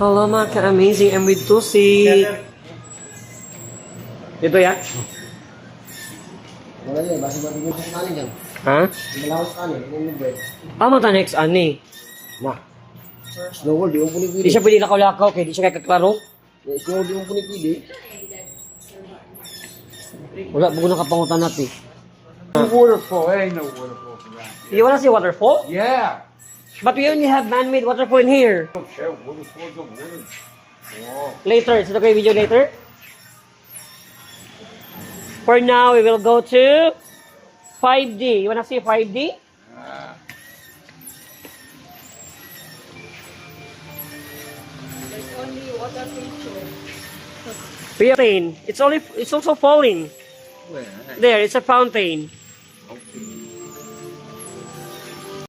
Hello mga ka-amazing, I'm with Tusi. Dito ya? Wala yan, basta mabigyan ko sa kanin dyan. Ha? Malakas kanin, yung bread. Mata next ani. Nah. Snow World, di mo puni-pili. Di siya pwede lakaw-lakaw kay di siya kay kaklaro. Snow World, di mo puni-pili. Wala bugo na kapangutan natin. No waterfall, ain't no waterfall for that. You wanna see waterfall? Yeah. But we only have man-made waterfall in here. Okay, waterfalls of water. Wow. Later, is it okay video later? For now, we will go to 5D. You wanna see 5D? There's only water feature. Fountain. It's also falling. Where? There, it's a fountain.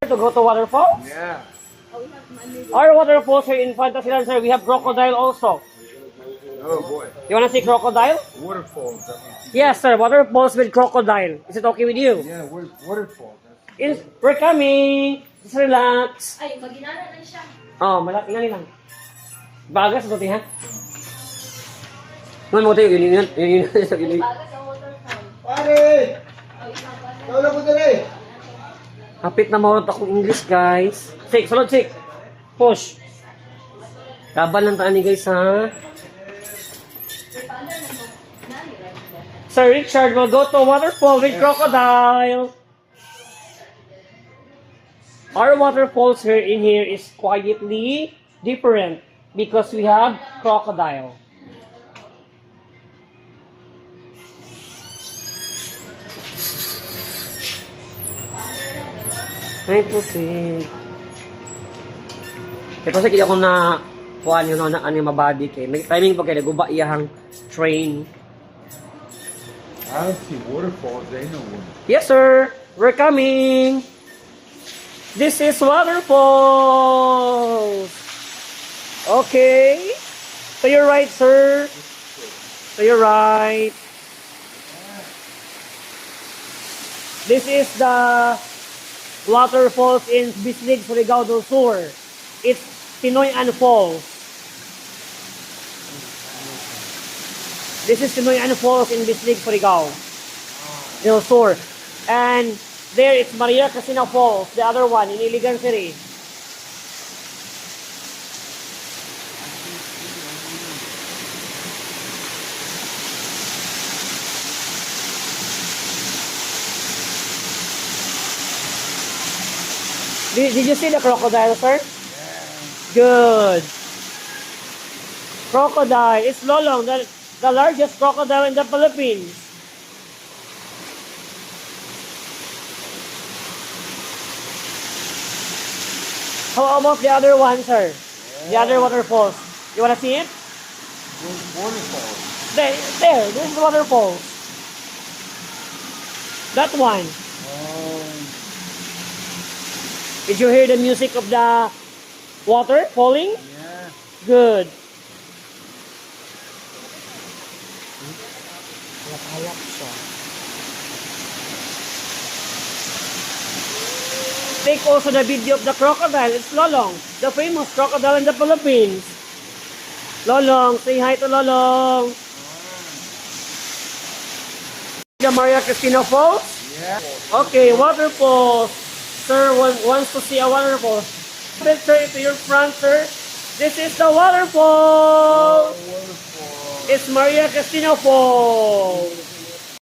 To go to waterfall? Yeah. Oh, we have money. Our waterfalls here in Fantasyland, sir. We have crocodile also. Oh boy. You wanna see crocodile? Waterfalls. That means, Yes, sir. Waterfalls with crocodile. Is it okay with you? yeah, waterfalls. That's, We're coming. Just relax. Ay, maginana na siya. Oh, malaki nga lang. Bagas, buti ha? Ngayon mo tayo, yun. Baga sa waterfall. Pare! Oh, ikaw ba? Tawala ko dali! Hapit na mahurot akong English, guys. Sik, sulod, sik. Push. Laban lang taan ni guys, ha? Sir Richard will go to waterfall with crocodile. Our waterfalls here in here is quietly different because we have crocodile. Ay, pusi. Ito sa kaya ko na kuhaan yun na ano mabadi kay. May timing pa kay naguba iyahang train. I don't see waterfalls. They know waterfalls. Yes, sir. We're coming. This is waterfalls. Okay. To your right, sir. To your right. This is the waterfalls in Bislig, Surigao del Sur. It's Pinoy An Falls. This is Pinoy An Falls in Bislig, Surigao del Sur. And there it's Maria Casina Falls, the other one in Iligan City. Did you see the crocodile, sir? Yeah. Good. Crocodile. It's Lolong, the largest crocodile in the Philippines. How about the other one, sir? The other waterfalls. You wanna see it? Waterfalls. There's the waterfalls. That one. Did you hear the music of the water falling? Yeah. Good. Take also the video of the crocodile. It's Lolong, the famous crocodile in the Philippines. Lolong, say hi to Lolong. The Maria Cristina Falls? Yeah. Okay, waterfalls. Sir wants to see a waterfall. Picture it to your front, sir. This is the waterfall. Waterfall. It's Maria Cristina Falls.